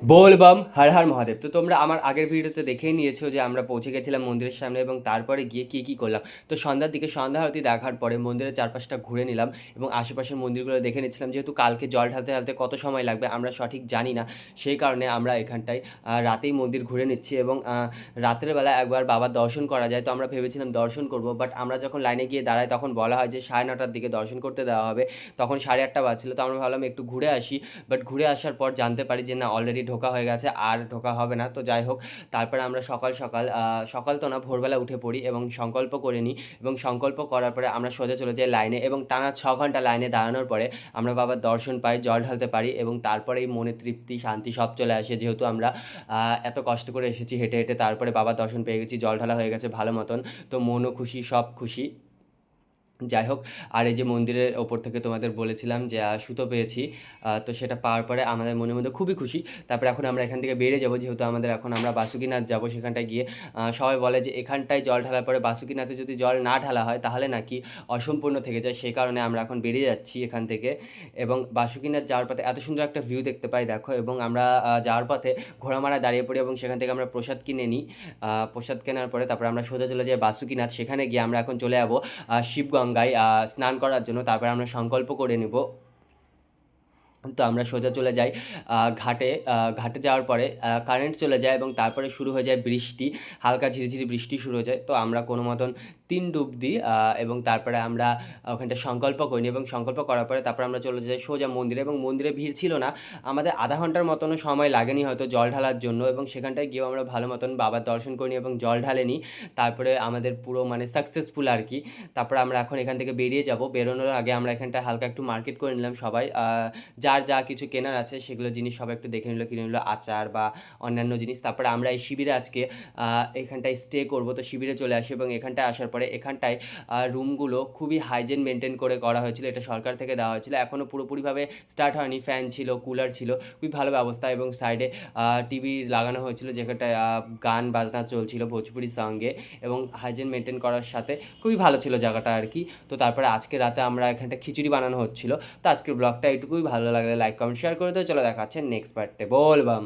बोलबम हर हर মহাদেব। তো তোমরা আমার আগের ভিডিওতে দেখেই নিয়েছো যে আমরা পৌঁছে গেছিলাম মন্দিরের সামনে এবং তারপরে গিয়ে কী করলাম। তো সন্ধ্যার দিকে সন্ধ্যা আরতি দেখার পরে মন্দিরের চারপাশটা ঘুরে নিলাম এবং আশেপাশের মন্দিরগুলো দেখে নিচ্ছিলাম, যেহেতু কালকে জল ঢালতে ঢালতে কত সময় লাগবে আমরা সঠিক জানি না। সেই কারণে আমরা এখানটায় রাতেই মন্দির ঘুরে নিচ্ছি এবং রাতের বেলা একবার বাবার দর্শন করা যায়। তো আমরা ভেবেছিলাম দর্শন করব, বাট আমরা যখন লাইনে গিয়ে দাঁড়াই তখন বলা হয় যে 9:30টার দিকে দর্শন করতে দেওয়া হবে। তখন 8:30 বাজছিল, তো আমরা ভাবলাম একটু ঘুরে আসি। বাট ঘুরে আসার পর জানতে পারি যে না, অলরেডি ঢোকা হয়ে গেছে, আর ঢোকা হবে না। তো যাই হোক, তারপরে আমরা সকাল সকাল সকাল তো না, ভোরবেলা উঠে পড়ি এবং সংকল্প করে নিই এবং সংকল্প করার পরে আমরা সোজা চলে যাই লাইনে এবং টানা 6 ঘন্টা লাইনে দাঁড়ানোর পরে আমরা বাবার দর্শন পাই, জল ঢালতে পারি এবং তারপরেই মনে তৃপ্তি শান্তি সব চলে আসে, যেহেতু আমরা এত কষ্ট করে এসেছি হেঁটে হেঁটে, তারপরে বাবার দর্শন পেয়ে গেছি, জল ঢালা হয়ে গেছে ভালো মতন। তো মনও খুশি, সব খুশি। যাই হোক, আর এই যে মন্দিরের ওপর থেকে তোমাদের বলেছিলাম যে সুতো পেয়েছি, তো সেটা পাওয়ার পরে আমাদের মনের মধ্যে খুবই খুশি। তারপরে এখন আমরা এখান থেকে বেরিয়ে যাবো, যেহেতু আমাদের এখন আমরা বাসুকিনাথ যাবো। সেখানটায় গিয়ে সবাই বলে যে এখানটায় জল ঢালার পরে বাসুকিনাথে যদি জল না ঢালা হয় তাহলে নাকি অসম্পূর্ণ থেকে যায়। সেই কারণে আমরা এখন বেরিয়ে যাচ্ছি এখান থেকে এবং বাসুকিনাথ যাওয়ার পথে এত সুন্দর একটা ভিউ দেখতে পাই দেখো। এবং আমরা যাওয়ার পথে ঘোড়ামারা দাঁড়িয়ে পড়ি এবং সেখান থেকে আমরা প্রসাদ কিনে নিই। প্রসাদ কেনার পরে তারপরে আমরা সোজা চলে যাই বাসুকিনাথ। সেখানে গিয়ে আমরা এখন চলে যাবো শিবগঙ্গায় স্নান করার জন্য। তারপরে আমরা সংকল্প করে নেব। তো আমরা সোজা চলে যাই ঘাটে। ঘাটে যাওয়ার পরে কারেন্ট চলে যায় এবং তারপরে শুরু হয়ে যায় বৃষ্টি, হালকা ঝিরিঝিরি বৃষ্টি শুরু হয়ে যায়। তো আমরা কোনো মতন 3 ডুব দিই এবং তারপরে আমরা ওখানটা সংকল্প করি নিই এবং সংকল্প করার পরে তারপরে আমরা চলে যাই সোজা মন্দিরে এবং মন্দিরে ভিড় ছিল না। আমাদের আধা ঘন্টার মতনও সময় লাগেনি হয়তো জল ঢালার জন্য, এবং সেখানটায় গিয়েও আমরা ভালো মতন বাবার দর্শন করি নিই এবং জল ঢালে নিই। তারপরে আমাদের পুরো মানে সাকসেসফুল আর কি। তারপরে আমরা এখন এখান থেকে বেরিয়ে যাব। বেরোনোর আগে আমরা এখানটায় হালকা একটু মার্কেট করে নিলাম সবাই। যার যা কিছু কেনার আছে সেগুলো জিনিস সবাই একটু দেখে নিল, কিনে নিল আচার বা অন্যান্য জিনিস। তারপরে আমরা এই শিবিরে আজকে এখানটায় স্টে করব। তো শিবিরে চলে আসি এবং এখানটায় আসার পরে এখানটায় রুমগুলো খুবই হাইজেন মেনটেন করে করা হয়েছিল। এটা সরকার থেকে দেওয়া হয়েছিল, এখনও পুরোপুরিভাবে স্টার্ট হয়নি। ফ্যান ছিল, কুলার ছিল, খুবই ভালো ব্যবস্থা এবং সাইডে টিভি লাগানো হয়েছিল, যেখানটায় গান বাজনা চলছিল ভোজপুরি সঙ্গে এবং হাইজেন মেনটেন করার সাথে খুবই ভালো ছিল জায়গাটা আর কি। তো তারপরে আজকে রাতে আমরা এখানটা খিচুড়ি বানানো হচ্ছিল। তো আজকের ব্লগটা এইটুকুই। ভালো লাগলে লাইক কমেন্ট শেয়ার করে দিও। চলো দেখা হচ্ছে নেক্সট পার্টে। বলবাম।